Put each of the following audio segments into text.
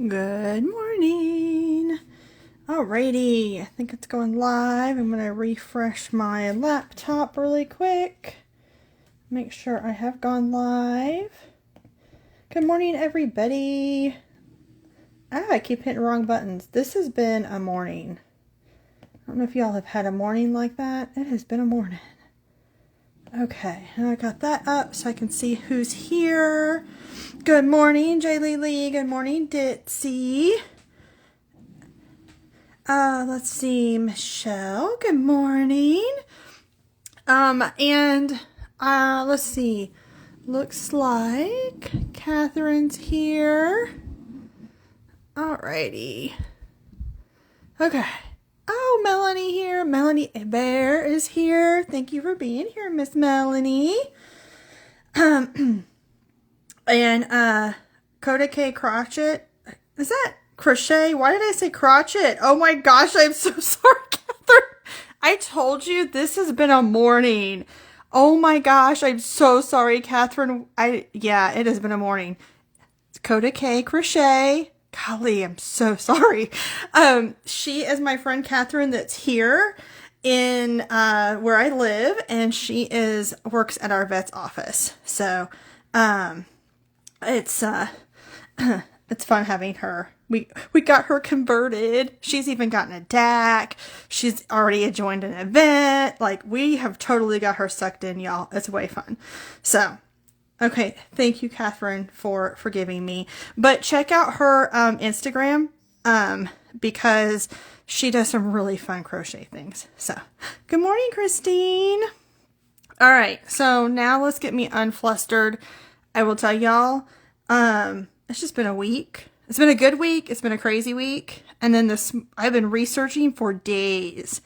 Good morning. Alrighty, I think it's going live. I'm going to refresh my laptop really quick. Make sure I have gone live. Good morning, everybody. I keep hitting wrong buttons. This has been a morning. I don't know if y'all have had a morning like that. It has been a morning. Okay, I got that up so I can see who's here. Good morning, Jaylee Lee. Good morning, Ditzy. Let's see, Michelle. Good morning. Let's see. Looks like Catherine's here. Alrighty. Okay. Oh, Melanie here. Melanie Bear is here. Thank you for being here, Miss Melanie. And Coda K Crotchet. Is that crochet? Why did I say crotchet? Oh my gosh, I'm so sorry, Catherine. I told you this has been a morning. Oh my gosh, I'm so sorry, Catherine. Yeah, it has been a morning. It's Coda K Crochet. Golly, I'm so sorry. She is my friend Catherine that's here in where I live, and she works at our vet's office. So it's fun having her. We got her converted. She's even gotten a DAC. She's already joined an event. Like, we have totally got her sucked in, y'all. It's way fun. So, okay. Thank you, Catherine, for forgiving me. But check out her Instagram because she does some really fun crochet things. So, good morning, Christine. All right. So, now let's get me unflustered. I will tell y'all, it's just been a week. It's been a good week. It's been a crazy week. And then I've been researching for days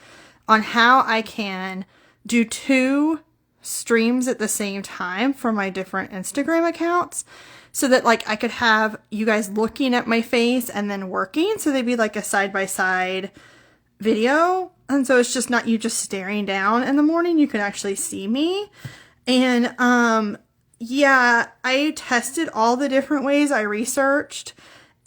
on how I can do 2 streams at the same time for my different Instagram accounts so that like I could have you guys looking at my face and then working. So they'd be like a side-by-side video. And so it's just not you just staring down in the morning. You can actually see me. And, yeah, I tested all the different ways I researched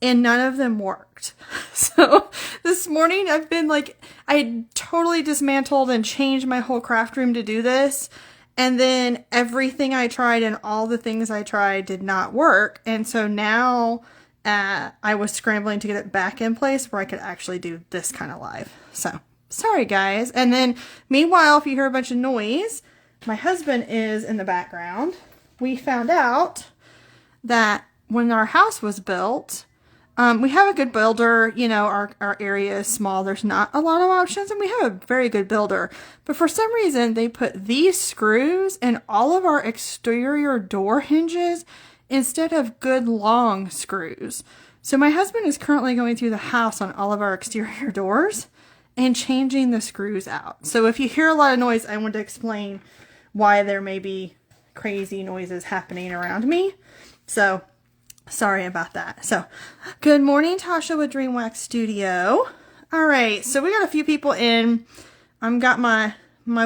and none of them worked. So this morning I've been like, I totally dismantled and changed my whole craft room to do this. And then everything I tried and all the things I tried did not work. And so now I was scrambling to get it back in place where I could actually do this kind of live. So sorry, guys. And then meanwhile, if you hear a bunch of noise, my husband is in the background. We found out that when our house was built, we have a good builder. You know, our area is small. There's not a lot of options, and we have a very good builder. But for some reason, they put these screws in all of our exterior door hinges instead of good long screws. So my husband is currently going through the house on all of our exterior doors and changing the screws out. So if you hear a lot of noise, I want to explain why there may be crazy noises happening around me. So sorry about that. So good morning, Tasha with Dreamwax Studio. All right. So we got a few people in. I've got my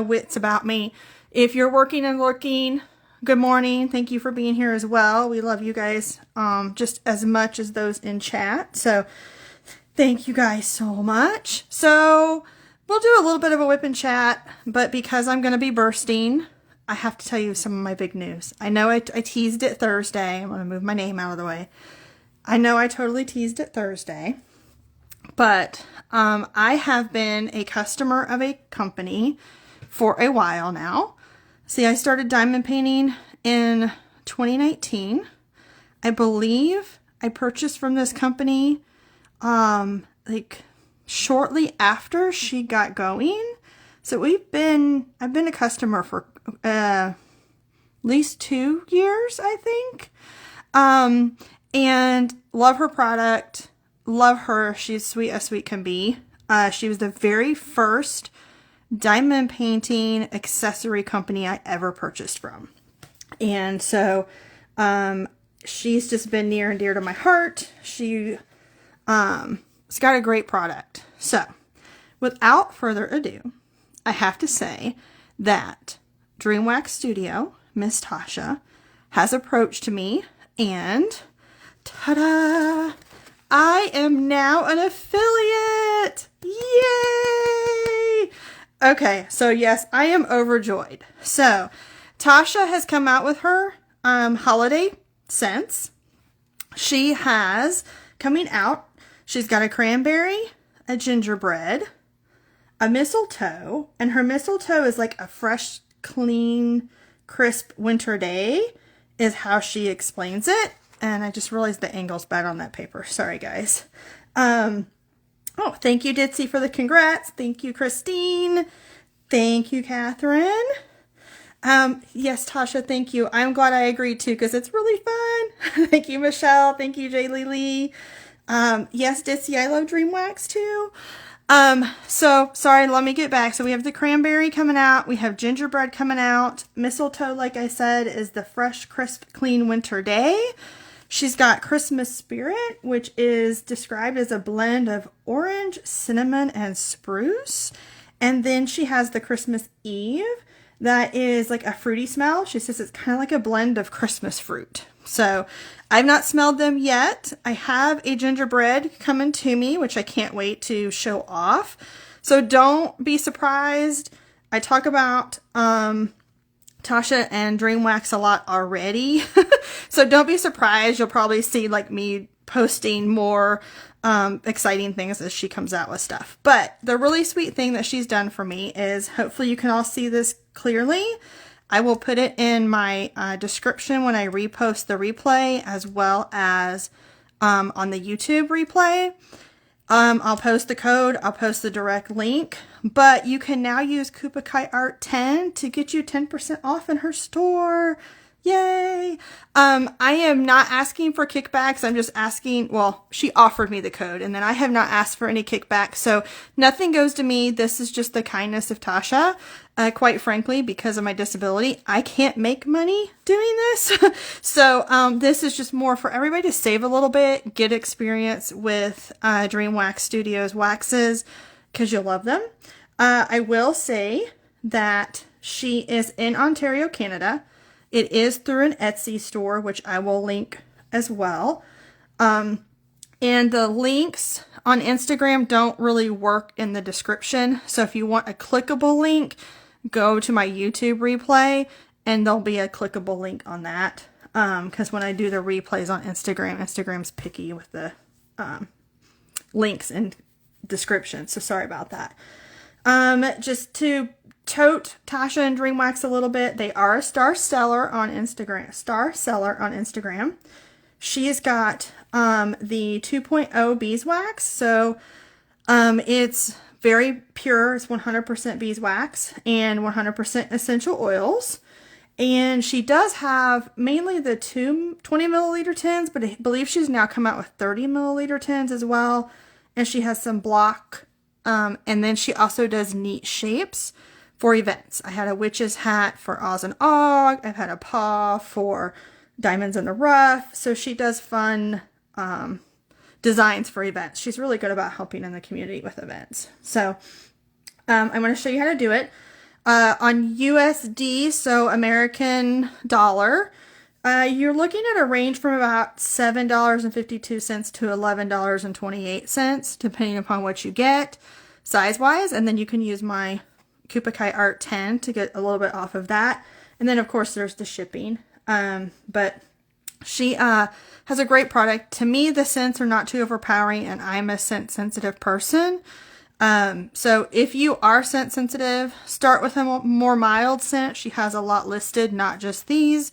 wits about me. If you're working and looking, good morning. Thank you for being here as well. We love you guys just as much as those in chat. So thank you guys so much. So we'll do a little bit of a whip and chat, but because I'm going to be bursting, I have to tell you some of my big news. I know I teased it Thursday. I'm going to move my name out of the way. I know I totally teased it Thursday. But I have been a customer of a company for a while now. See, I started diamond painting in 2019. I believe I purchased from this company like shortly after she got going. So I've been a customer for at least 2 years, I think. And love her product. Love her. She's sweet as sweet can be. She was the very first diamond painting accessory company I ever purchased from. And so she's just been near and dear to my heart. She's got a great product. So without further ado, I have to say that Dreamwax Studio, Miss Tasha, has approached me and ta-da! I am now an affiliate. Yay! Okay, so yes, I am overjoyed. So Tasha has come out with her holiday scents. She has coming out, she's got a cranberry, a gingerbread, a mistletoe, and her mistletoe is like a fresh, clean, crisp winter day is how she explains it. And I just realized the angle's bad on that paper. Sorry, guys. Oh, thank you, Ditzy, for the congrats. Thank you, Christine. Thank you, Catherine. Yes, Tasha, thank you. I'm glad I agreed to because it's really fun. Thank you, Michelle. Thank you, Jaylee Lee. Yes, Ditzy, I love Dream Wax too. So sorry, let me get back. So we have the cranberry coming out. We have gingerbread coming out. Mistletoe, like I said, is the fresh, crisp, clean winter day. She's got Christmas Spirit, which is described as a blend of orange, cinnamon, and spruce. And then she has the Christmas Eve. That is like a fruity smell. She says it's kind of like a blend of Christmas fruit. So I've not smelled them yet. I have a gingerbread coming to me, which I can't wait to show off. So don't be surprised. I talk about Tasha and Dream Wax a lot already. So don't be surprised. You'll probably see like me posting more exciting things as she comes out with stuff. But the really sweet thing that she's done for me is, hopefully you can all see this clearly, I will put it in my description when I repost the replay, as well as on the YouTube replay. I'll post the code, I'll post the direct link, but you can now use Kupakai Art 10 to get you 10% off in her store. Yay! I am not asking for kickbacks. I'm just asking, well, she offered me the code and then I have not asked for any kickback. So nothing goes to me. This is just the kindness of Tasha. Quite frankly, because of my disability, I can't make money doing this. So this is just more for everybody to save a little bit, get experience with Dream Wax Studios waxes, because you'll love them. I will say that she is in Ontario, Canada. It is through an Etsy store, which I will link as well. And the links on Instagram don't really work in the description. So if you want a clickable link, go to my YouTube replay and there'll be a clickable link on that. Because when I do the replays on Instagram, Instagram's picky with the links and description. So sorry about that. Just to tote Tasha and Dream Wax a little bit, they are a star seller on Instagram. She's got the 2.0 beeswax. So it's very pure. It's 100% beeswax and 100% essential oils. And she does have mainly the 20 milliliter tins, but I believe she's now come out with 30 milliliter tins as well. And she has some block. And then she also does neat shapes for events. I had a witch's hat for Oz and Og. I've had a paw for Diamonds in the Rough. So she does fun designs for events. She's really good about helping in the community with events. So I'm going to show you how to do it. On USD, so American dollar, you're looking at a range from about $7.52 to $11.28, depending upon what you get size-wise. And then you can use my Kupakai Art 10 to get a little bit off of that. And then, of course, there's the shipping. But she has a great product. To me, the scents are not too overpowering, and I'm a scent-sensitive person. So if you are scent sensitive, start with a more mild scent. She has a lot listed, not just these.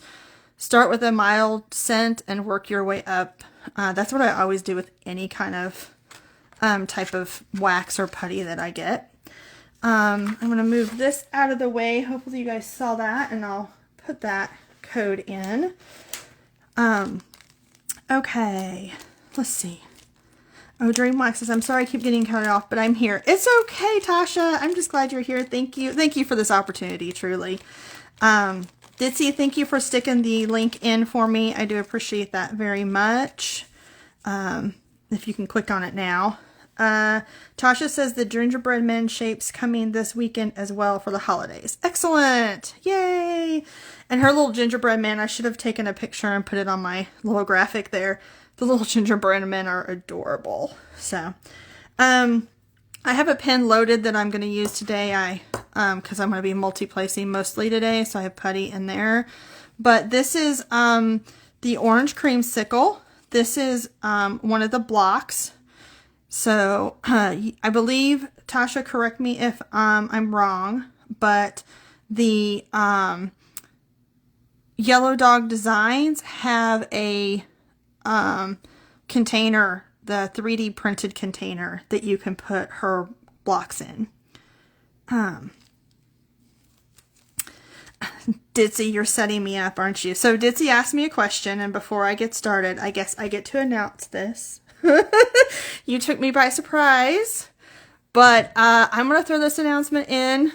Start with a mild scent and work your way up. That's what I always do with any kind of type of wax or putty that I get. I'm going to move this out of the way. Hopefully you guys saw that, and I'll put that code in. Okay, let's see. Oh, Dream Wax says, I'm sorry I keep getting cut off, but I'm here. It's okay, Tasha. I'm just glad you're here. Thank you. Thank you for this opportunity, truly. Ditzy, thank you for sticking the link in for me. I do appreciate that very much. If you can click on it now. Tasha says the gingerbread men shapes coming this weekend as well for the holidays. Excellent. Yay. And her little gingerbread man, I should have taken a picture and put it on my little graphic there. the little gingerbread men are adorable. So, I have a pen loaded that I'm going to use today. Because I'm going to be multi-placing mostly today, so I have putty in there. But this is the orange creamsicle. This is one of the blocks. So I believe, Tasha, correct me if I'm wrong, but the Yellow Dog Designs have a container, the 3D printed container that you can put her blocks in. Ditzy, you're setting me up, aren't you? So Ditzy asked me a question, and before I get started, I guess I get to announce this. You took me by surprise, but I'm going to throw this announcement in.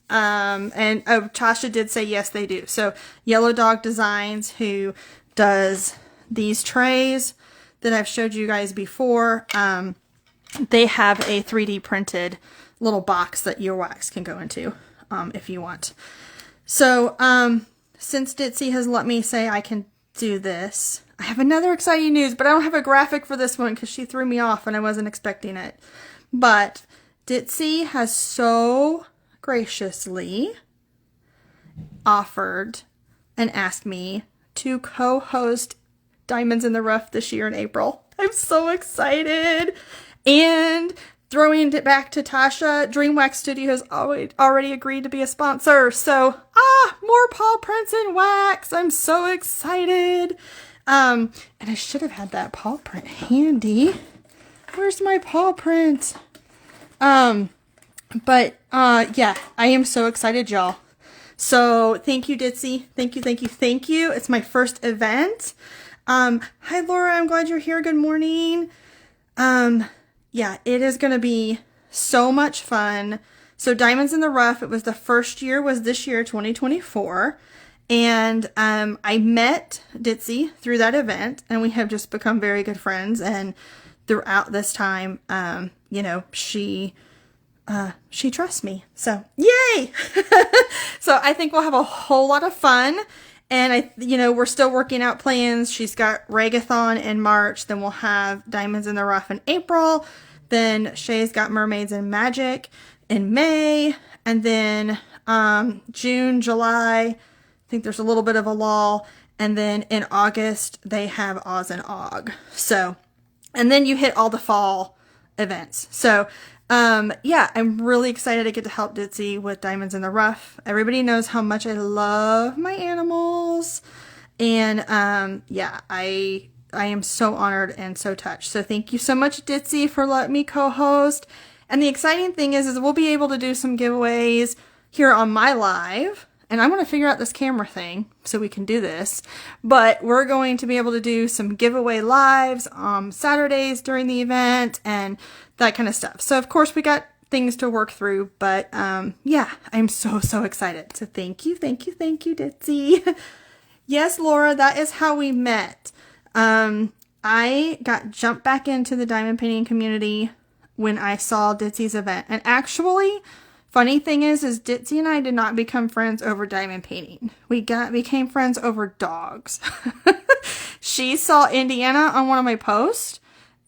And Tasha did say yes, they do. So Yellow Dog Designs, who does these trays that I've showed you guys before, they have a 3D printed little box that your wax can go into if you want. So, since Ditzy has let me say I can do this, I have another exciting news, but I don't have a graphic for this one because she threw me off and I wasn't expecting it. But Ditzy has so graciously offered and asked me to co-host Diamonds in the Rough this year in April. I'm so excited. And throwing it back to Tasha, DreamWax Studios already agreed to be a sponsor. So, more paw prints and wax. I'm so excited. And I should have had that paw print handy. Where's my paw print? Yeah, I am so excited, y'all. So, thank you, Ditzy. Thank you, thank you, thank you. It's my first event. Hi, Laura. I'm glad you're here. Good morning. Yeah, it is going to be so much fun. So Diamonds in the Rough, it was the first year, was this year, 2024. And I met Ditzy through that event, and we have just become very good friends. And throughout this time, you know, she trusts me. So, yay! So I think we'll have a whole lot of fun. And we're still working out plans. She's got Regathon in March. Then we'll have Diamonds in the Rough in April. Then Shay's got Mermaids and Magic in May. And then June, July, I think there's a little bit of a lull. And then in August, they have Oz and Og. So, and then you hit all the fall events. So, yeah, I'm really excited to get to help Ditzy with Diamonds in the Rough. Everybody knows how much I love my animals. And, yeah, I am so honored and so touched. So thank you so much, Ditzy, for letting me co-host. And the exciting thing is we'll be able to do some giveaways here on my live. And I'm going to figure out this camera thing so we can do this. But we're going to be able to do some giveaway lives on Saturdays during the event and that kind of stuff. So, of course, we got things to work through. But, yeah, I'm so, so excited. So thank you, thank you, thank you, Ditzy. Yes, Laura, that is how we met. I got jumped back into the diamond painting community when I saw Ditzy's event. And actually, funny thing is Ditzy and I did not become friends over diamond painting. We became friends over dogs. She saw Indiana on one of my posts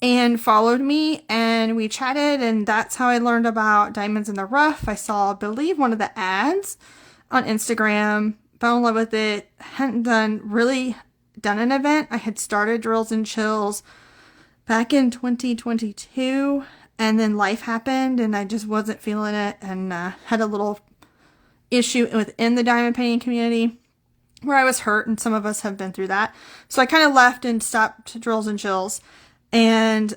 and followed me, and we chatted, and that's how I learned about Diamonds in the Rough. I saw, I believe, one of the ads on Instagram, fell in love with it, hadn't done an event. I had started Drills and Chills back in 2022. And then life happened and I just wasn't feeling it and had a little issue within the diamond painting community where I was hurt, and some of us have been through that. So I kind of left and stopped Drills and Chills. And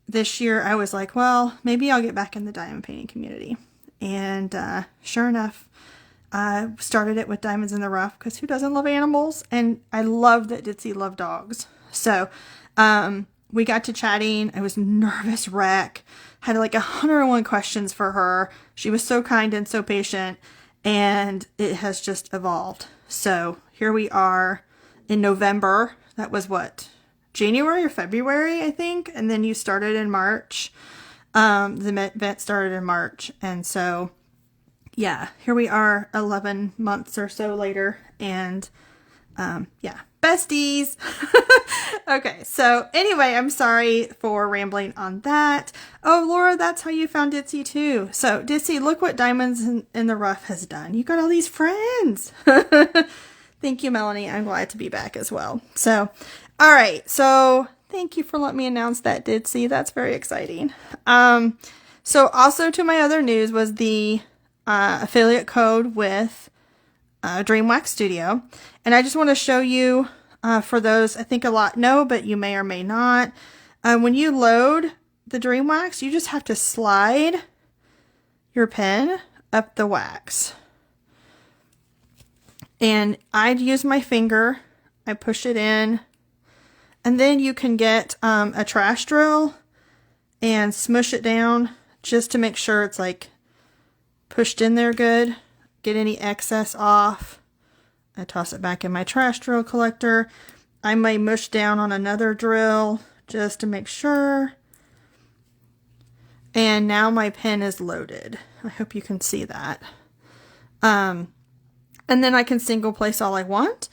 this year I was like, well, maybe I'll get back in the diamond painting community. And sure enough, I started it with Diamonds in the Rough because who doesn't love animals? And I love that Ditzy loved dogs. So, we got to chatting. I was a nervous wreck. Had like 101 questions for her. She was so kind and so patient. And it has just evolved. So here we are in November. That was what? January or February, I think. And then you started in March. The event started in March. And so, yeah, here we are 11 months or so later. And, yeah, besties. Okay, so anyway, I'm sorry for rambling on that. Oh, Laura, that's how you found Ditzy too. So, Ditzy, look what Diamonds in the Rough has done. You got all these friends. Thank you, Melanie. I'm glad to be back as well. So, all right. So, thank you for letting me announce that, Ditzy. That's very exciting. So, also to my other news was the affiliate code with DreamWax Studio. And I just want to show you, for those, I think a lot know, but you may or may not. When you load the DreamWax, you just have to slide your pen up the wax. And I'd use my finger, I push it in, and then you can get a trash drill and smush it down just to make sure it's like pushed in there good. Get any excess off. I toss it back in my trash drill collector. I may mush down on another drill just to make sure. And now my pen is loaded. I hope you can see that. And then I can single place all I want.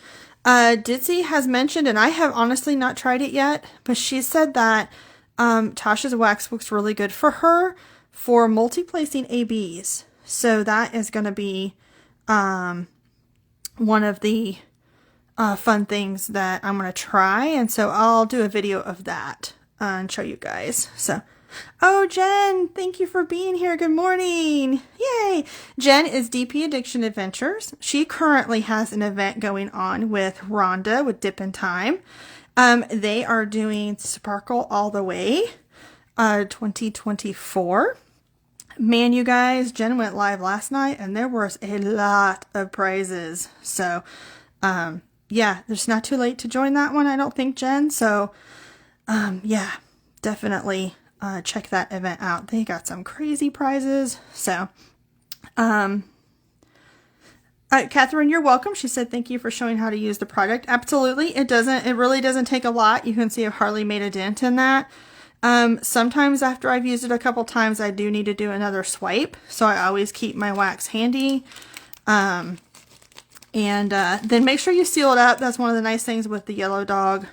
Ditzy has mentioned, and I have honestly not tried it yet, but she said that Tasha's wax looks really good for her for multi-placing ABs. So that is going to be one of the fun things that I'm going to try. And so I'll do a video of that and show you guys. So, oh, Jen, thank you for being here. Good morning. Yay. Jen is DP Addiction Adventures. She currently has an event going on with Rhonda with Dip in Time. They are doing Sparkle All the Way 2024. Man, you guys, Jen went live last night and there was a lot of prizes. So, yeah, it's not too late to join that one, I don't think, Jen. So, yeah, definitely check that event out. They got some crazy prizes. So, Catherine, you're welcome. She said, thank you for showing how to use the product. Absolutely. It really doesn't take a lot. You can see I've hardly made a dent in that. Sometimes after I've used it a couple times, I do need to do another swipe. So I always keep my wax handy. And then make sure you seal it up. That's one of the nice things with the Yellow Dog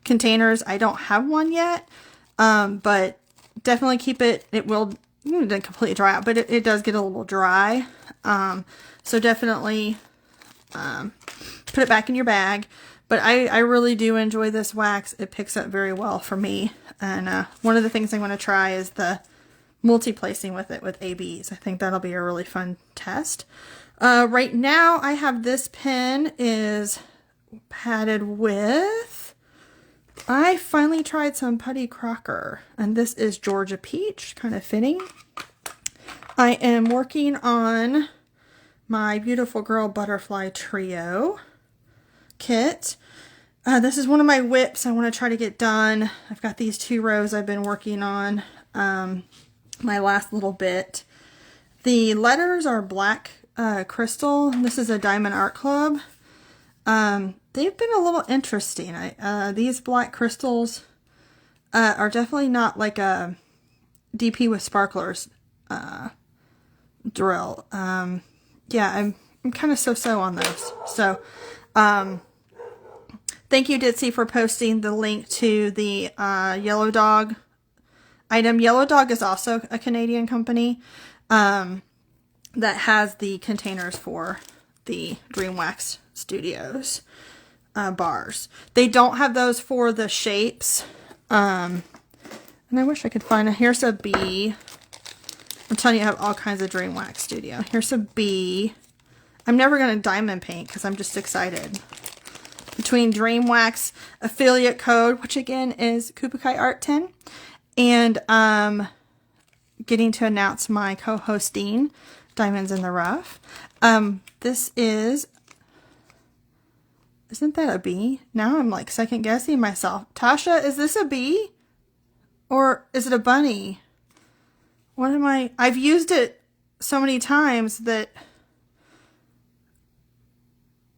containers. I don't have one yet, but definitely keep it. It doesn't completely dry out, but it does get a little dry. So definitely put it back in your bag. But I really do enjoy this wax. It picks up very well for me. And one of the things I want to try is the multi-placing with it with ABs. I think that'll be a really fun test. Right now I have this pen is padded with, I finally tried some Putty Crocker. And this is Georgia Peach, kind of fitting. I am working on my Beautiful Girl Butterfly Trio kit. This is one of my whips I want to try to get done. I've got these 2 rows I've been working on my last little bit. The letters are black crystal. This is a Diamond Art Club. They've been a little interesting. These black crystals are definitely not like a DP with sparklers drill. Yeah, I'm kind of so-so on those. So, thank you, Ditzy, for posting the link to the Yellow Dog item. Yellow Dog is also a Canadian company that has the containers for the DreamWax Studios bars. They don't have those for the shapes. And I wish I could find here's a B. I'm telling you, I have all kinds of DreamWax Studio. Here's a B. I'm never going to diamond paint because I'm just excited. Between DreamWax affiliate code, which again is Kupukai Art 10, and getting to announce my co-hosting Diamonds in the Rough. This is, isn't that a B? Now I'm like second guessing myself. Tasha, is this a B? Or is it a bunny? What am I? I've used it so many times that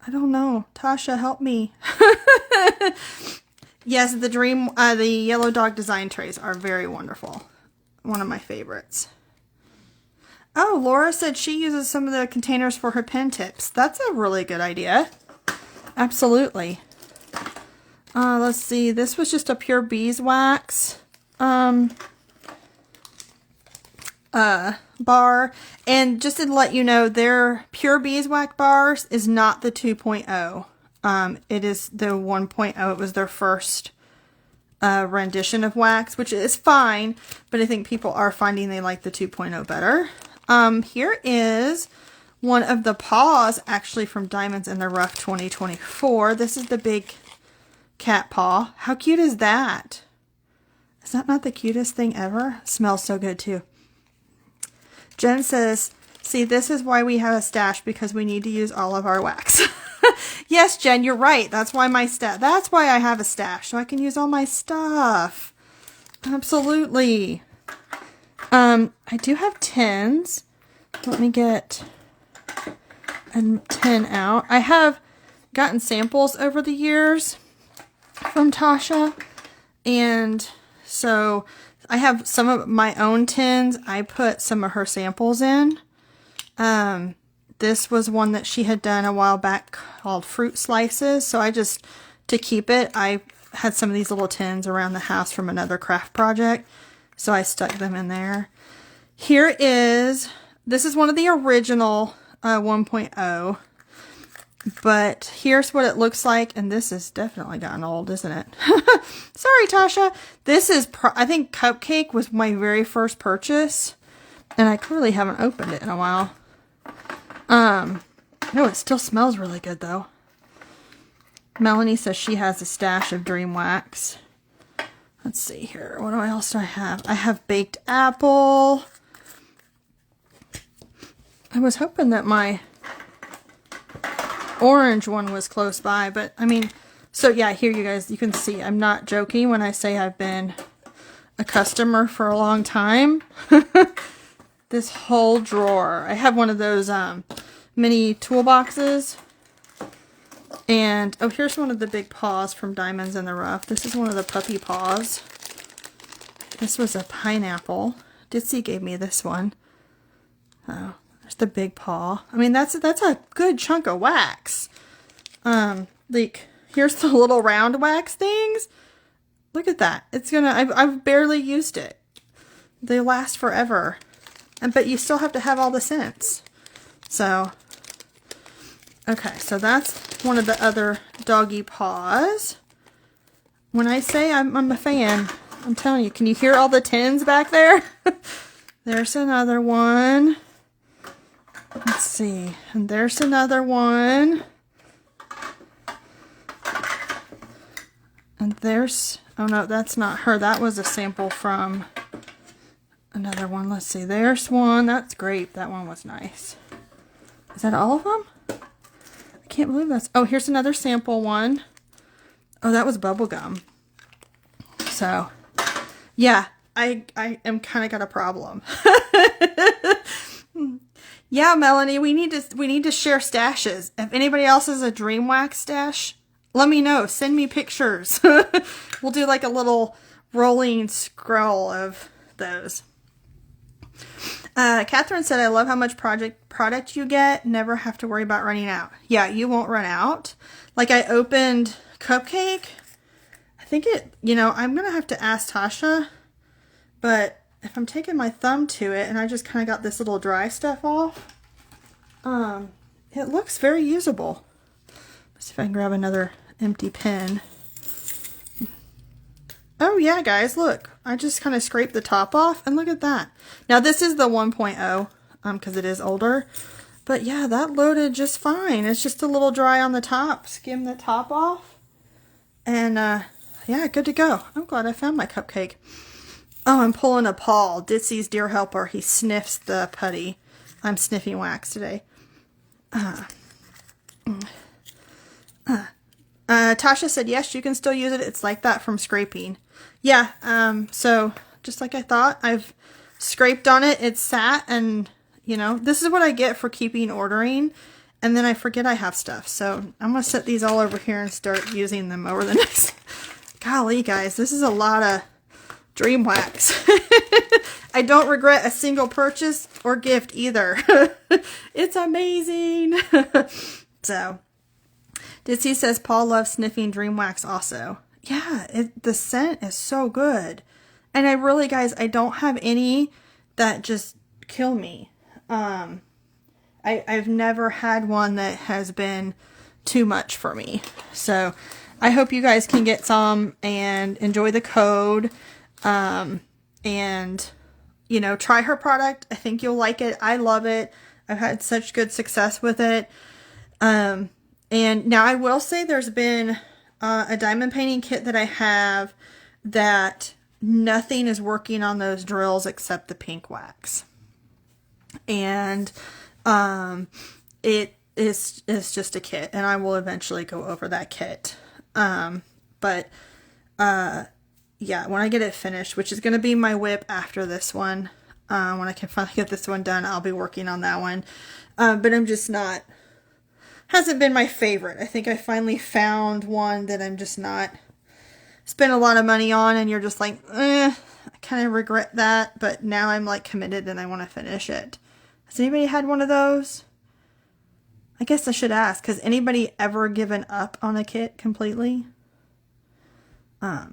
I don't know. Tasha, help me. Yes, the Yellow Dog design trays are very wonderful. One of my favorites. Oh, Laura said she uses some of the containers for her pen tips. That's a really good idea. absolutely. Let's see. This was just a pure beeswax bar. And just to let you know, their pure beeswax bars is not the 2.0. It is the 1.0. It was their first rendition of wax, which is fine, but I think people are finding they like the 2.0 better. Here is one of the paws, actually from Diamonds in the Rough 2024. This is the big cat paw. How cute is that? Is that not the cutest thing ever? Smells so good too. Jen says, see, this is why we have a stash, because we need to use all of our wax. Yes, Jen, you're right. That's why that's why I have a stash, so I can use all my stuff. Absolutely. I do have tins. Let me get a tin out. I have gotten samples over the years from Tasha, and so I have some of my own tins. I put some of her samples in. This was one that she had done a while back called Fruit Slices. So I just, to keep it, I had some of these little tins around the house from another craft project. So I stuck them in there. Here is, this is one of the original 1.0. But here's what it looks like. And this has definitely gotten old, isn't it? Sorry, Tasha. This is, I think Cupcake was my very first purchase. And I clearly haven't opened it in a while. No, it still smells really good though. Melanie says she has a stash of Dream Wax. Let's see here. What else do I have? I have Baked Apple. I was hoping that my orange one was close by, but I mean, so yeah, here you guys, you can see I'm not joking when I say I've been a customer for a long time. This whole drawer. I have one of those mini toolboxes. And, oh, here's one of the big paws from Diamonds in the Rough. This is one of the puppy paws. This was a pineapple. Ditsy gave me this one. Oh, there's the big paw. I mean, that's a good chunk of wax. Like, here's the little round wax things. Look at that. It's gonna, I've barely used it. They last forever. But you still have to have all the scents. So, okay, so that's one of the other doggy paws. When I say I'm a fan, I'm telling you, can you hear all the tins back there? There's another one. Let's see, and there's another one. And there's, oh no, that's not her. That was a sample from another one. Let's see. There's one. That's great. That one was nice. Is that all of them? I can't believe that's... Oh, here's another sample one. Oh, that was bubblegum. So, yeah. I am kind of got a problem. Yeah, Melanie, we need to share stashes. If anybody else has a Dream Wax stash, let me know. Send me pictures. We'll do like a little rolling scroll of those. Catherine said, I love how much product you get. Never have to worry about running out. Yeah, you won't run out. Like I opened Cupcake. I think it, you know, I'm going to have to ask Tasha. But if I'm taking my thumb to it and I just kind of got this little dry stuff off, it looks very usable. Let's see if I can grab another empty pen. Oh yeah, guys, look. I just kind of scraped the top off, and look at that. Now, this is the 1.0, because it is older. But yeah, that loaded just fine. It's just a little dry on the top. Skim the top off. And, yeah, good to go. I'm glad I found my Cupcake. Oh, I'm pulling a Paul. Ditsy's dear helper. He sniffs the putty. I'm sniffing wax today. Tasha said, yes, you can still use it. It's like that from scraping. Yeah, so just like I thought, I've scraped on it. It's sat, and, you know, this is what I get for keeping ordering. And then I forget I have stuff. So I'm going to set these all over here and start using them over the next... Golly, guys, this is a lot of Dream Wax. I don't regret a single purchase or gift either. It's amazing. So... Ditsy says Paul loves sniffing dream wax also. Yeah, the scent is so good. And I really, guys, I don't have any that just kill me. I've never had one that has been too much for me. So I hope you guys can get some and enjoy the code. And, you know, try her product. I think you'll like it. I love it. I've had such good success with it. And now I will say there's been a diamond painting kit that I have that nothing is working on those drills except the pink wax. And it is just a kit, and I will eventually go over that kit. But yeah, when I get it finished, which is going to be my whip after this one, when I can finally get this one done, I'll be working on that one. But I'm just not, hasn't been my favorite. I think I finally found one that I'm just not spent a lot of money on, and you're just like, I kind of regret that, but now I'm like committed and I want to finish it. Has anybody had one of those? I guess I should ask, has anybody ever given up on a kit completely? Oh,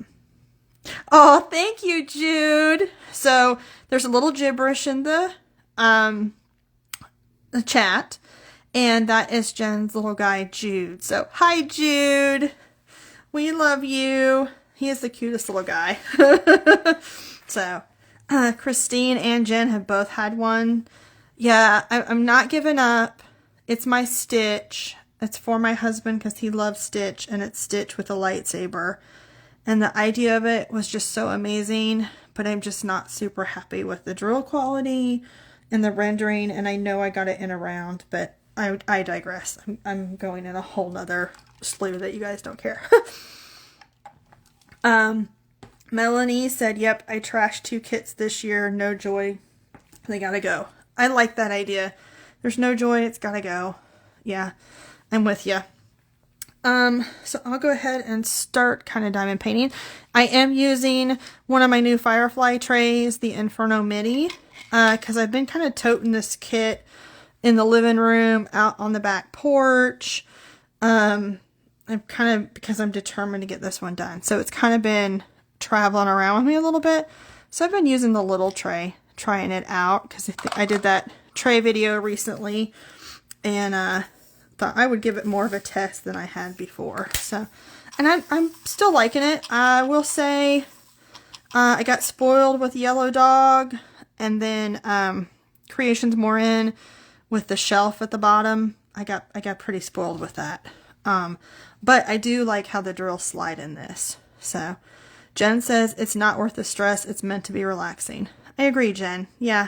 thank you, Jude. So there's a little gibberish in the chat, and that is Jen's little guy, Jude. So hi, Jude. We love you. He is the cutest little guy. So Christine and Jen have both had one. Yeah, I'm not giving up. It's my Stitch. It's for my husband because he loves Stitch, and it's Stitch with a lightsaber. And the idea of it was just so amazing, but I'm just not super happy with the drill quality and the rendering, and I know I got it in a round, but I digress. I'm going in a whole nother slew that you guys don't care. Melanie said, yep, I trashed 2 kits this year. No joy. They gotta go. I like that idea. There's no joy. It's gotta go. Yeah, I'm with you. So I'll go ahead and start kind of diamond painting. I am using one of my new Firefly trays, the Inferno Mini, because I've been kind of toting this kit in the living room, out on the back porch. I'm kind of, because I'm determined to get this one done. So it's kind of been traveling around with me a little bit. So I've been using the little tray, trying it out, because I did that tray video recently, and thought I would give it more of a test than I had before. So, and I'm still liking it. I will say I got spoiled with Yellow Dog, and then Creations More In with the shelf at the bottom. I got pretty spoiled with that. But I do like how the drills slide in this. So Jen says it's not worth the stress. It's meant to be relaxing. I agree, Jen. Yeah.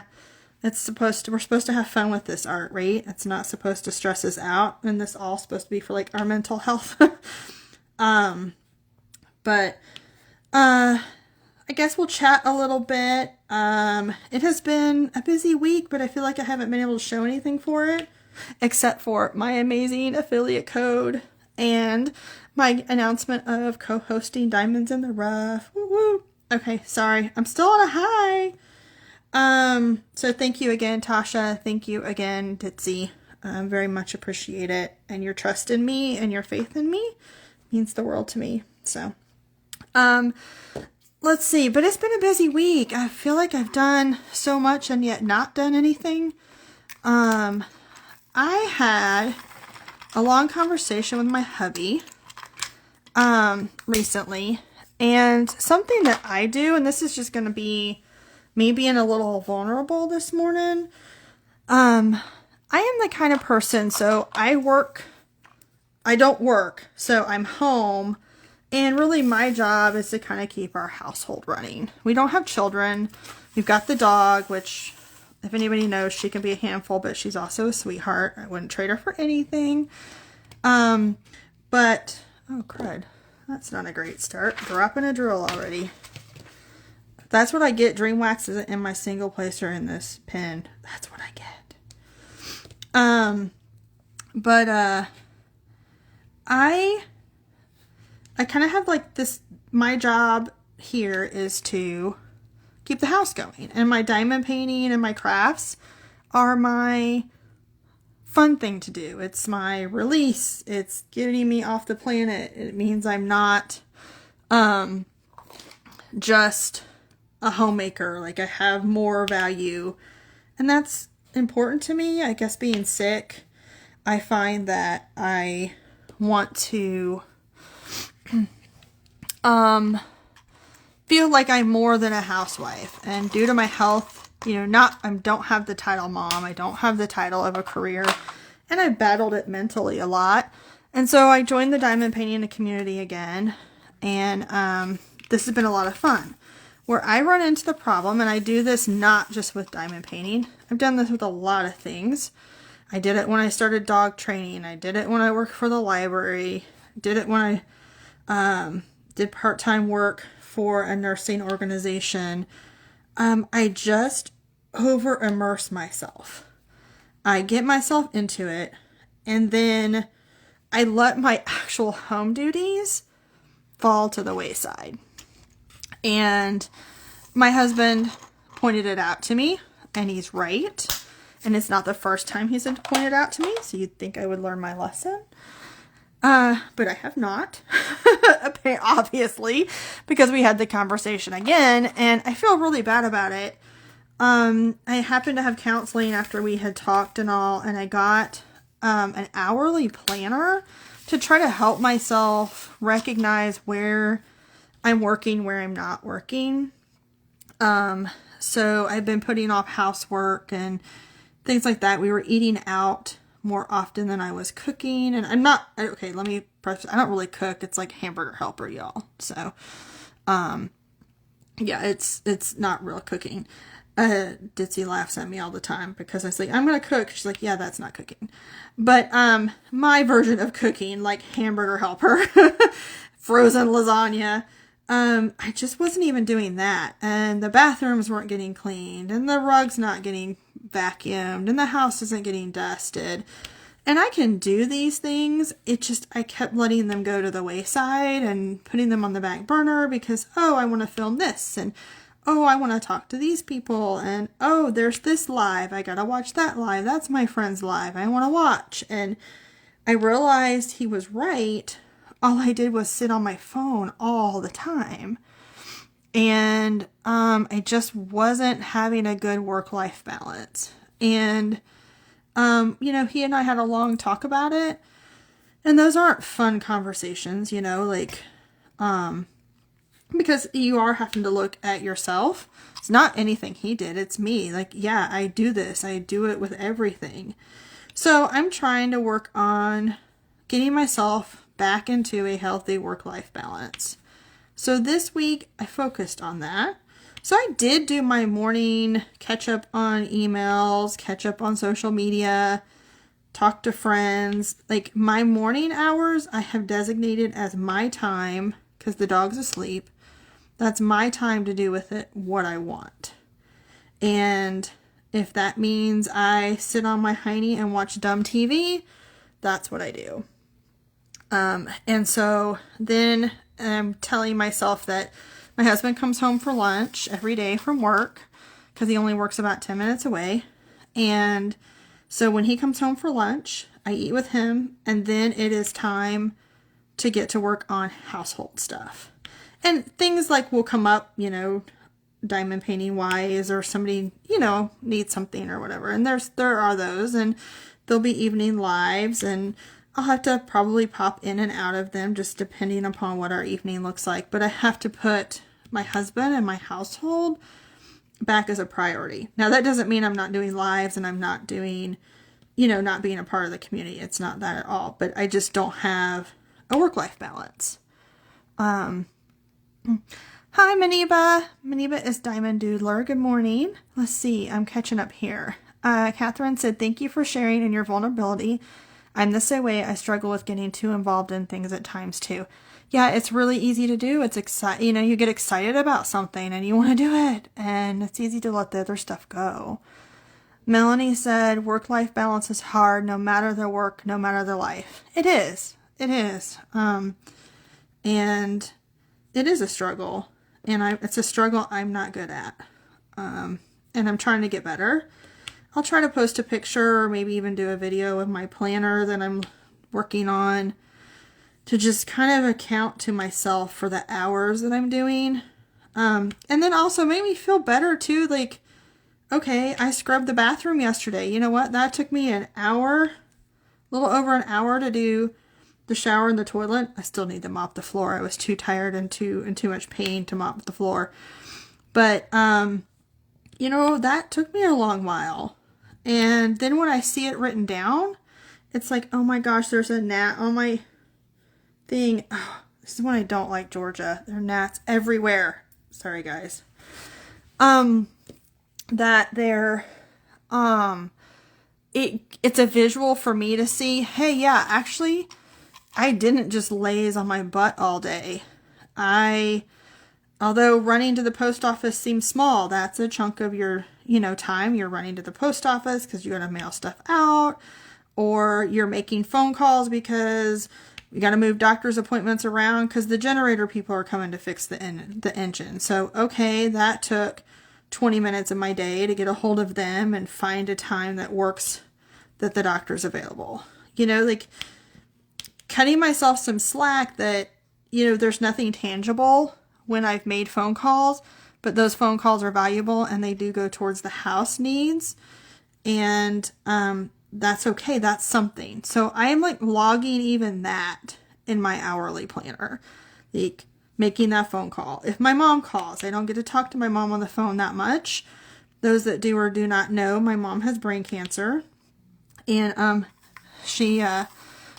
We're supposed to have fun with this art, right? It's not supposed to stress us out, and this all supposed to be for like our mental health. But I guess we'll chat a little bit. It has been a busy week, but I feel like I haven't been able to show anything for it, except for my amazing affiliate code and my announcement of co-hosting Diamonds in the Rough. Woo woo. Okay, sorry. I'm still on a high. So thank you again, Tasha. Thank you again, Ditsy. Very much appreciate it. And your trust in me and your faith in me means the world to me. So, let's see. But it's been a busy week. I feel like I've done so much and yet not done anything. I had a long conversation with my hubby, recently. And something that I do, and this is just going to be me being a little vulnerable this morning. I am the kind of person, so I don't work, so I'm home, and really my job is to kind of keep our household running. We don't have children. We've got the dog, which, if anybody knows, she can be a handful, but she's also a sweetheart. I wouldn't trade her for anything. But, oh crud, that's not a great start. Dropping a drill already. That's what I get. Dream wax isn't in my single placer in this pen. That's what I get. But I kind of have like this, my job here is to keep the house going. And my diamond painting and my crafts are my fun thing to do. It's my release. It's getting me off the planet. It means I'm not just a homemaker. Like, I have more value, and that's important to me. I guess being sick, I find that I want to feel like I'm more than a housewife. And due to my health, I don't have the title mom. I don't have the title of a career. And I battled it mentally a lot. And so I joined the diamond painting community again. And this has been a lot of fun. Where I run into the problem, and I do this not just with diamond painting. I've done this with a lot of things. I did it when I started dog training. I did it when I worked for the library. Did it when I did part-time work for a nursing organization. I just over-immerse myself. I get myself into it, and then I let my actual home duties fall to the wayside. And my husband pointed it out to me, and he's right. And it's not the first time he's pointed it out to me, so you'd think I would learn my lesson. But I have not, obviously, because we had the conversation again, and I feel really bad about it. I happened to have counseling after we had talked and all, and I got an hourly planner to try to help myself recognize where I'm working, where I'm not working. So I've been putting off housework and things like that. We were eating out more often than I was cooking, and okay, let me preface, I don't really cook. It's like hamburger helper, y'all. So, yeah, it's not real cooking. Ditzy laughs at me all the time because I say, I'm going to cook. She's like, yeah, that's not cooking. But, my version of cooking, like hamburger helper, frozen lasagna, I just wasn't even doing that. And the bathrooms weren't getting cleaned, and the rug's not getting vacuumed, and the house isn't getting dusted. And I can do these things. I kept letting them go to the wayside and putting them on the back burner because, I want to film this, and I want to talk to these people, and there's this live. I gotta watch that live. That's my friend's live. I want to watch. And I realized he was right. All I did was sit on my phone all the time. And I just wasn't having a good work-life balance. And, he and I had a long talk about it. And those aren't fun conversations, because you are having to look at yourself. It's not anything he did. It's me. Like, yeah, I do this. I do it with everything. So I'm trying to work on getting myself back into a healthy work-life balance. So this week I focused on that. So I did do my morning catch up on emails, catch up on social media, talk to friends. Like, my morning hours I have designated as my time because the dog's asleep. That's my time to do with it what I want. And if that means I sit on my hiney and watch dumb TV, that's what I do. And so then I'm telling myself that my husband comes home for lunch every day from work because he only works about 10 minutes away. And so when he comes home for lunch, I eat with him, and then it is time to get to work on household stuff. And things like will come up, diamond painting wise, or somebody, needs something or whatever. And there are those, and there'll be evening lives, and I'll have to probably pop in and out of them just depending upon what our evening looks like. But I have to put my husband and my household back as a priority. Now, that doesn't mean I'm not doing lives and I'm not doing, not being a part of the community. It's not that at all. But I just don't have a work-life balance. Hi, Maniba. Maniba is Diamond Doodler. Good morning. Let's see. I'm catching up here. Catherine said, thank you for sharing in your vulnerability. I'm the same way. I struggle with getting too involved in things at times too. Yeah, it's really easy to do. It's exciting. You get excited about something and you want to do it. And it's easy to let the other stuff go. Melanie said, work-life balance is hard, no matter the work, no matter the life. It is. It is. And it is a struggle. And it's a struggle I'm not good at. And I'm trying to get better. I'll try to post a picture or maybe even do a video of my planner that I'm working on to just kind of account to myself for the hours that I'm doing. And then also made me feel better too. Like, okay, I scrubbed the bathroom yesterday. You know what? That took me an hour, a little over an hour to do the shower and the toilet. I still need to mop the floor. I was too tired and too much pain to mop the floor. But, you know, that took me a long while. And then when I see it written down, it's like, oh my gosh, there's a gnat on my thing. Oh, this is when I don't like Georgia. There are gnats everywhere. Sorry, guys. That they're, it's a visual for me to see, hey, yeah, actually, I didn't just laze on my butt all day. Although running to the post office seems small, that's a chunk of your, time. You're running to the post office because you got to mail stuff out, or you're making phone calls because you got to move doctor's appointments around because the generator people are coming to fix the engine. So, okay, that took 20 minutes of my day to get a hold of them and find a time that works, that the doctor's available. Like cutting myself some slack that, there's nothing tangible when I've made phone calls, but those phone calls are valuable and they do go towards the house needs. And, that's okay. That's something. So I am like logging even that in my hourly planner, like making that phone call. If my mom calls, I don't get to talk to my mom on the phone that much. Those that do or do not know, my mom has brain cancer, and she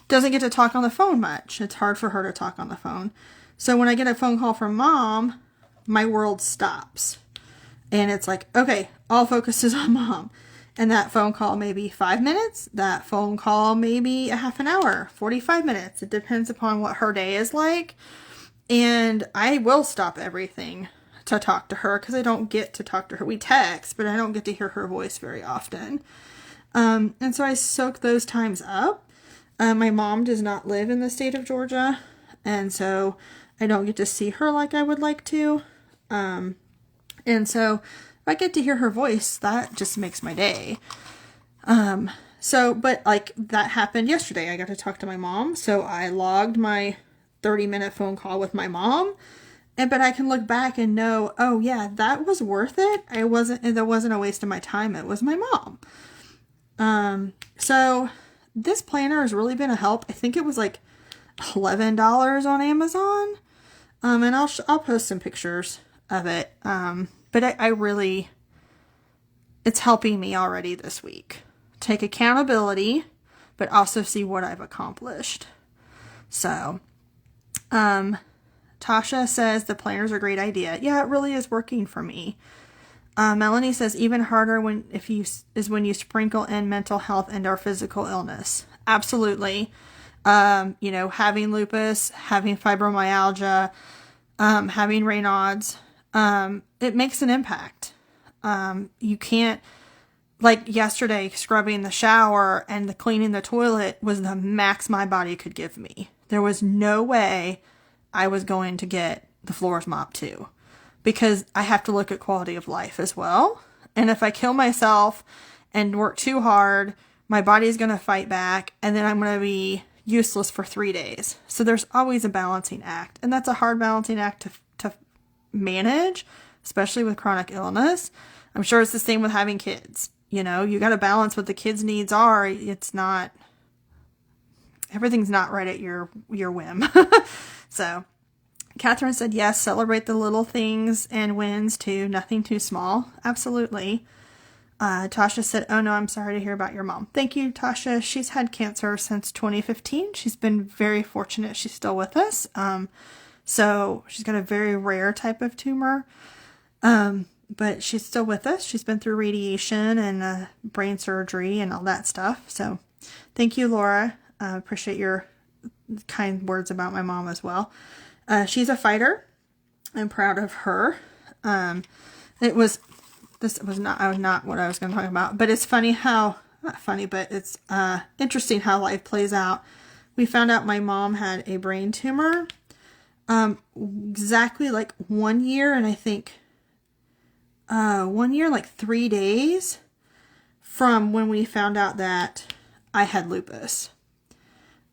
doesn't get to talk on the phone much. It's hard for her to talk on the phone. So when I get a phone call from mom, my world stops. And it's like, okay, all focus is on mom. And that phone call may be 5 minutes. That phone call may be a half an hour, 45 minutes. It depends upon what her day is like. And I will stop everything to talk to her because I don't get to talk to her. We text, but I don't get to hear her voice very often. And so I soak those times up. My mom does not live in the state of Georgia, and so I don't get to see her like I would like to. And so if I get to hear her voice, that just makes my day. But like that happened yesterday. I got to talk to my mom, so I logged my 30-minute phone call with my mom. But I can look back and know, oh yeah, that was worth it. That wasn't a waste of my time. It was my mom. So this planner has really been a help. I think it was like $11 on Amazon. And I'll post some pictures of it. But I really, it's helping me already this week. Take accountability, but also see what I've accomplished. So, Tasha says the planner's a great idea. Yeah, it really is working for me. Melanie says even harder when you sprinkle in mental health and our physical illness. Absolutely. Having lupus, having fibromyalgia, having Raynaud's, it makes an impact. You can't, like yesterday, scrubbing the shower and cleaning the toilet was the max my body could give me. There was no way I was going to get the floors mopped too, because I have to look at quality of life as well. And if I kill myself and work too hard, my body's going to fight back, and then I'm going to be useless for 3 days. So there's always a balancing act, and that's a hard balancing act to manage, especially with chronic illness. I'm sure it's the same with having kids. You got to balance what the kids' needs are. Everything's not right at your whim. So Catherine said, yes, celebrate the little things and wins too. Nothing too small. Absolutely. Tasha said, oh no, I'm sorry to hear about your mom. Thank you, Tasha. She's had cancer since 2015. She's been very fortunate. She's still with us. So she's got a very rare type of tumor. But she's still with us. She's been through radiation and brain surgery and all that stuff. So thank you, Laura. Appreciate your kind words about my mom as well. She's a fighter. I'm proud of her. This was not what I was going to talk about, but it's funny how, not funny, but it's interesting how life plays out. We found out my mom had a brain tumor exactly like 1 year, and I think 1 year, like 3 days from when we found out that I had lupus.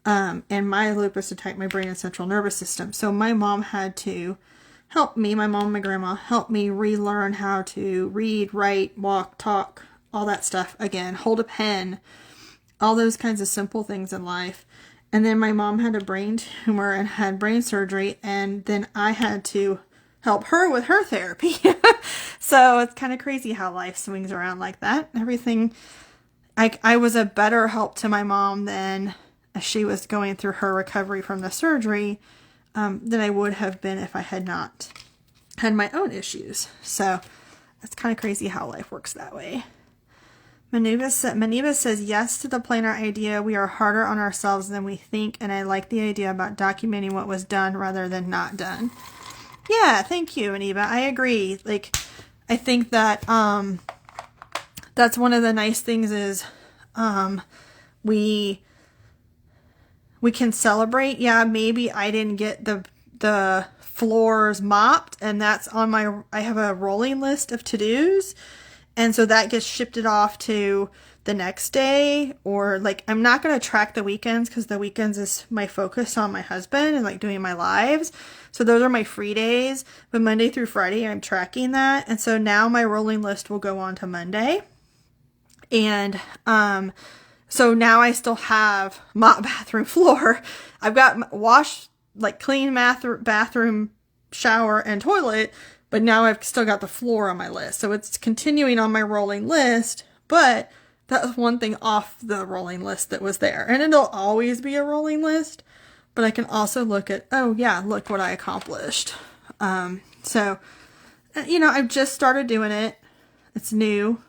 And my lupus attacked my brain and central nervous system. So my mom had to help me, my mom and my grandma, help me relearn how to read, write, walk, talk, all that stuff again, hold a pen, all those kinds of simple things in life. And then my mom had a brain tumor and had brain surgery, and then I had to help her with her therapy. So it's kind of crazy how life swings around like that. Everything, I was a better help to my mom than she was going through her recovery from the surgery than I would have been if I had not had my own issues. So it's kind of crazy how life works that way. Maniva says yes to the planner idea. We are harder on ourselves than we think, and I like the idea about documenting what was done rather than not done. Yeah, thank you, Maniva. I agree. Like, I think that that's one of the nice things is we can celebrate. Yeah, maybe I didn't get the floors mopped, and that's on I have a rolling list of to-dos. And so that gets shifted off to the next day, or like, I'm not going to track the weekends because the weekends is my focus on my husband and like doing my lives. So those are my free days, but Monday through Friday, I'm tracking that. And so now my rolling list will go on to Monday. And, so now I still have mop bathroom floor. I've got clean bathroom, shower, and toilet, but now I've still got the floor on my list. So it's continuing on my rolling list, but that was one thing off the rolling list that was there. And it'll always be a rolling list, but I can also look at, oh yeah, look what I accomplished. So, I've just started doing it. It's new.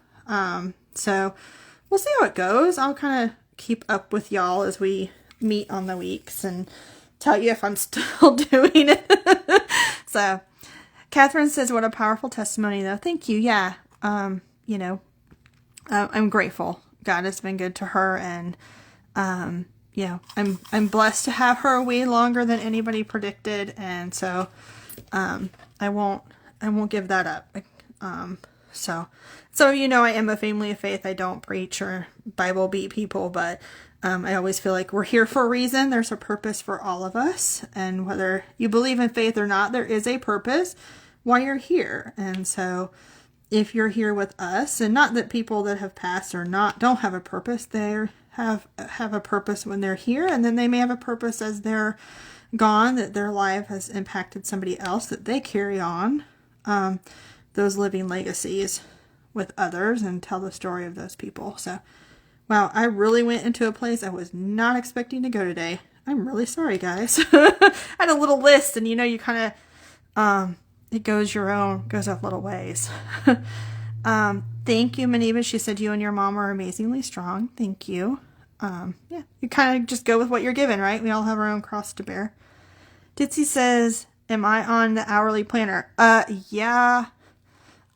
So we'll see how it goes. I'll kind of keep up with y'all as we meet on the weeks and tell you if I'm still doing it. So Catherine says, what a powerful testimony though. Thank you. Yeah. I'm grateful. God has been good to her, and, I'm blessed to have her way longer than anybody predicted. And so, I won't give that up. So, I am a family of faith. I don't preach or Bible beat people, but I always feel like we're here for a reason. There's a purpose for all of us. And whether you believe in faith or not, there is a purpose why you're here. And so if you're here with us, and not that people that have passed or don't have a purpose, they have a purpose when they're here. And then they may have a purpose as they're gone, that their life has impacted somebody else, that they carry on those living legacies with others and tell the story of those people. So, wow, I really went into a place I was not expecting to go today. I'm really sorry, guys. I had a little list, and you kind of, it goes a little ways. Thank you, Maniva. She said you and your mom are amazingly strong. Thank you. You kind of just go with what you're given, right? We all have our own cross to bear. Ditsy says, am I on the hourly planner? Yeah.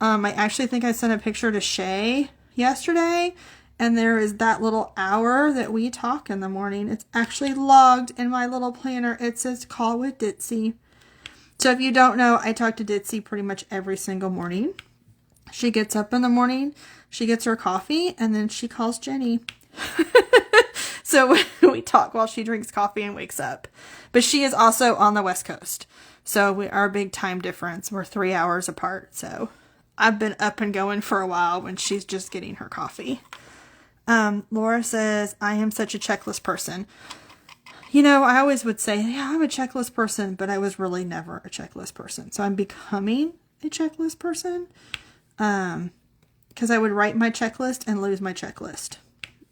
I actually think I sent a picture to Shay yesterday, and there is that little hour that we talk in the morning. It's actually logged in my little planner. It says call with Ditsy. So if you don't know, I talk to Ditsy pretty much every single morning. She gets up in the morning, she gets her coffee, and then she calls Jenny. So we talk while she drinks coffee and wakes up. But she is also on the West Coast. So our big time difference, we're 3 hours apart. So I've been up and going for a while when she's just getting her coffee. Laura says, I am such a checklist person. I always would say, yeah, I'm a checklist person, but I was really never a checklist person. So I'm becoming a checklist person. Because I would write my checklist and lose my checklist.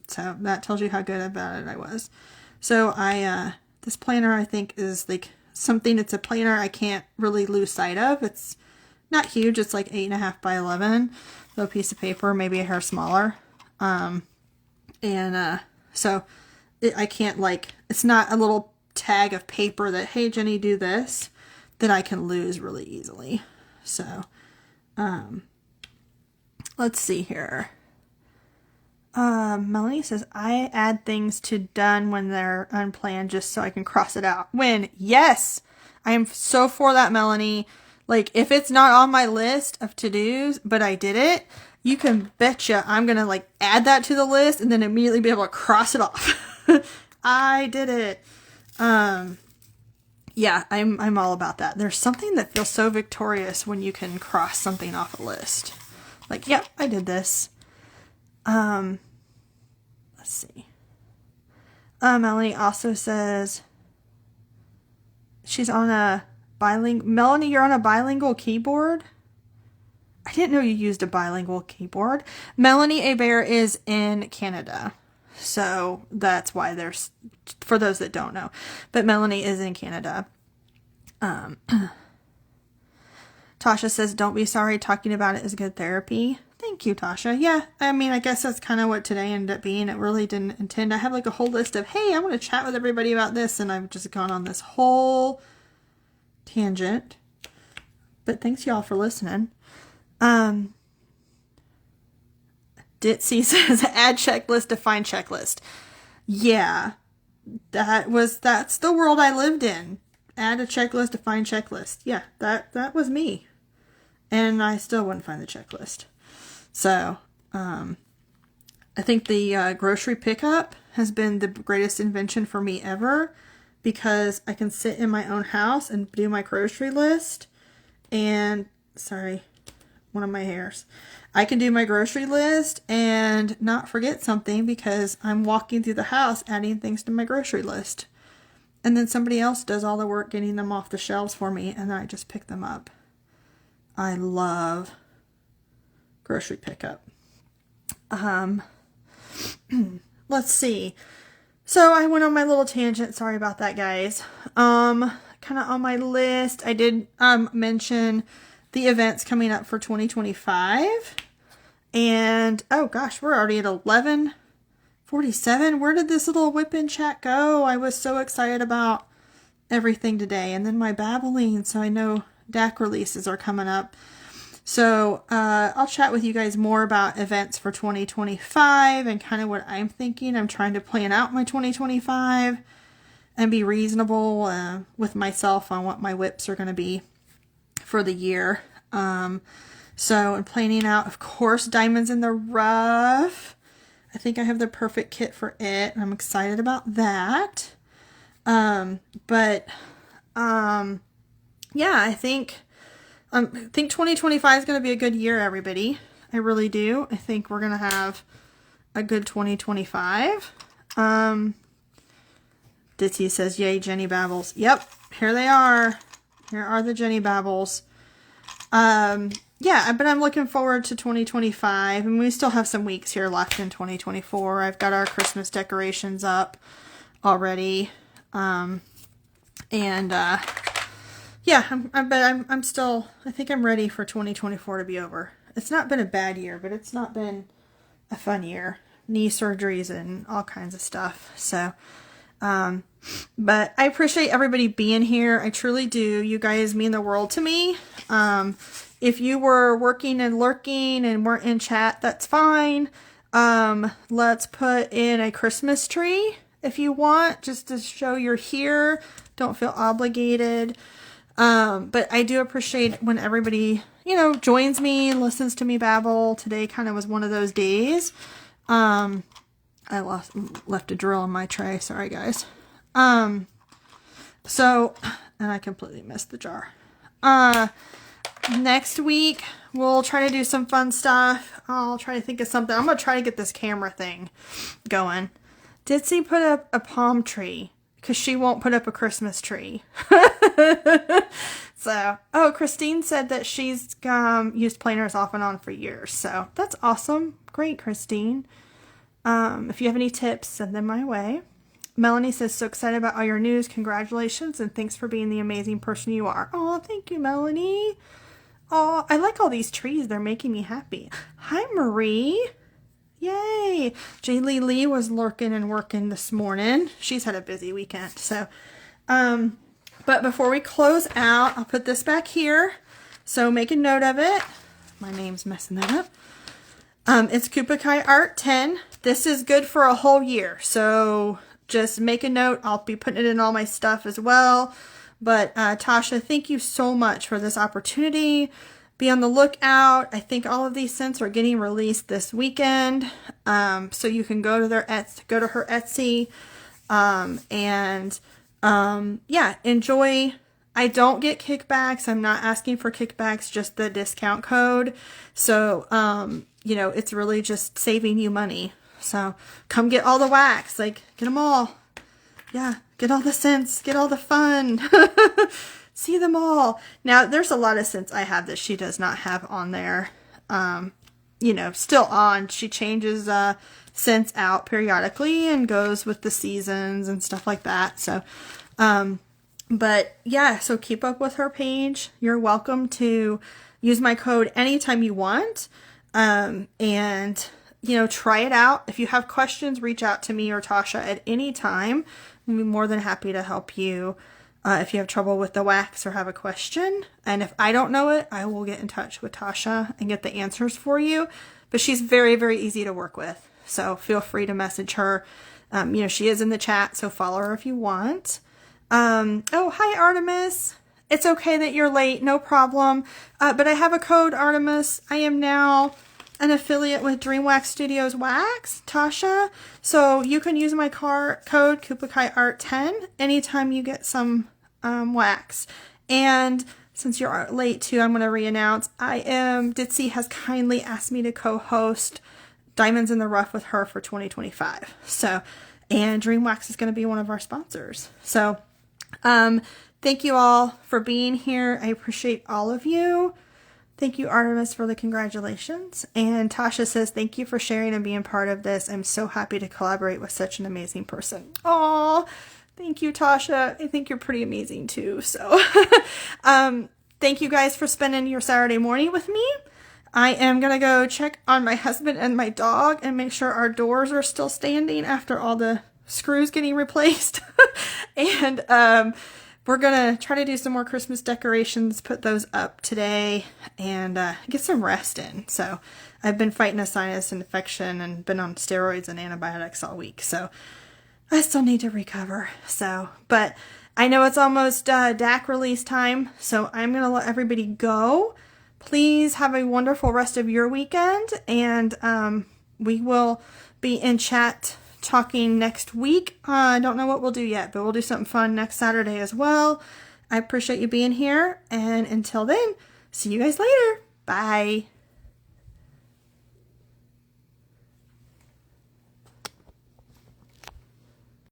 So that tells you how good about it I was. So this planner, I think, is like something, it's a planner I can't really lose sight of. It's not huge. It's like 8.5 by 11. Little piece of paper, maybe a hair smaller. So I can't it's not a little tag of paper that, hey, Jenny, do this, that I can lose really easily. So, let's see here. Melanie says, I add things to done when they're unplanned just so I can cross it out. Yes, I am so for that, Melanie. If it's not on my list of to-dos, but I did it, you can betcha I'm going to like add that to the list and then immediately be able to cross it off. I did it. Yeah, I'm all about that. There's something that feels so victorious when you can cross something off a list. Like, yep, I did this. Let's see. Melanie also says she's on a bilingual. Melanie, you're on a bilingual keyboard? I didn't know you used a bilingual keyboard. Melanie Hebert is in Canada. So that's why there's, for those that don't know. But Melanie is in Canada. Tasha says, don't be sorry. Talking about it is good therapy. Thank you, Tasha. Yeah, I mean, I guess that's kind of what today ended up being. It really didn't intend. I have like a whole list of, hey, I want to chat with everybody about this. And I've just gone on this whole tangent. But thanks y'all for listening. Ditsy says, add checklist to find checklist. Yeah, that's the world I lived in. Add a checklist to find checklist. Yeah, that was me. And I still wouldn't find the checklist. So, I think the grocery pickup has been the greatest invention for me ever, because I can sit in my own house and do my grocery list. And, sorry, one of my hairs. I can do my grocery list and not forget something because I'm walking through the house adding things to my grocery list. And then somebody else does all the work getting them off the shelves for me, and then I just pick them up. I love grocery pickup. Let's see. So I went on my little tangent. Sorry about that, guys. Kind of on my list, I did mention the events coming up for 2025. And, oh gosh, we're already at 11:47. Where did this little whip-in chat go? I was so excited about everything today. And then my babbling, so I know DAC releases are coming up. So I'll chat with you guys more about events for 2025 and kind of what I'm thinking. I'm trying to plan out my 2025 and be reasonable with myself on what my whips are going to be for the year. So I'm planning out, of course, Diamonds in the Rough. I think I have the perfect kit for it, and I'm excited about that. Yeah, I think 2025 is going to be a good year, everybody. I really do. I think we're going to have a good 2025. Ditsy says, yay, Jenny Babbles. Yep, here they are. Here are the Jenny Babbles. Yeah, but I'm looking forward to 2025, and we still have some weeks here left in 2024. I've got our Christmas decorations up already. Yeah, I'm still, I think I'm ready for 2024 to be over. It's not been a bad year, but it's not been a fun year. Knee surgeries and all kinds of stuff. So, but I appreciate everybody being here. I truly do. You guys mean the world to me. If you were working and lurking and weren't in chat, that's fine. Let's put in a Christmas tree if you want, just to show you're here. Don't feel obligated. But I do appreciate when everybody, joins me, listens to me babble. Today kind of was one of those days. I left a drill in my tray. Sorry, guys. And I completely missed the jar. Next week, we'll try to do some fun stuff. I'll try to think of something. I'm going to try to get this camera thing going. Ditsy put up a palm tree because she won't put up a Christmas tree. Christine said that she's used planners off and on for years. So that's awesome. Great, Christine. If you have any tips, send them my way. Melanie says, so excited about all your news. Congratulations, and thanks for being the amazing person you are. Oh, thank you, Melanie. Oh, I like all these trees. They're making me happy. Hi, Marie. Yay. Jaylee Lee was lurking and working this morning. She's had a busy weekend. So, but before we close out, I'll put this back here. So make a note of it. My name's messing that up. It's Kupakai Art 10. This is good for a whole year. So just make a note. I'll be putting it in all my stuff as well. But Tasha, thank you so much for this opportunity. be on the lookout. I think all of these scents are getting released this weekend. So you can go to go to her Etsy, yeah, enjoy. I don't get kickbacks. I'm not asking for kickbacks, just the discount code. So, you know, it's really just saving you money. So come get all the wax, like get them all. Yeah, get all the scents, get all the fun. See them all. Now, there's a lot of scents I have that she does not have on there. You know, still on. She changes scents out periodically and goes with the seasons and stuff like that. So, but yeah, so keep up with her page. You're welcome to use my code anytime you want. And, you know, try it out. If you have questions, reach out to me or Tasha at any time. I'll be more than happy to help you. If you have trouble with the wax or have a question. And if I don't know it, I will get in touch with Tasha and get the answers for you. But she's very, very easy to work with. So feel free to message her. You know, she is in the chat, so follow her if you want. Oh, hi, Artemis. It's okay that you're late. No problem. But I have a code, Artemis. I am now an affiliate with DreamWax Studios Wax, Tasha. So you can use my code Kupakai Art 10 anytime you get some wax. And since you're late too, I'm going to re-announce Ditzy has kindly asked me to co-host Diamonds in the Rough with her for 2025. So, and DreamWax is going to be one of our sponsors. So, thank you all for being here. I appreciate all of you. Thank you, Artemis, for the congratulations. And Tasha says, thank you for sharing and being part of this. I'm so happy to collaborate with such an amazing person. Aw, thank you, Tasha. I think you're pretty amazing too. So, thank you guys for spending your Saturday morning with me. I am going to go check on my husband and my dog and make sure our doors are still standing after all the screws getting replaced. And, we're going to try to do some more Christmas decorations, put those up today, and get some rest in. So I've been fighting a sinus infection and been on steroids and antibiotics all week. So I still need to recover. So, but I know it's almost DAC release time. So I'm going to let everybody go. Please have a wonderful rest of your weekend. And we will be in chat talking next week. I don't know what we'll do yet, but we'll do something fun next Saturday as well. I appreciate you being here. And until then, see you guys later. Bye.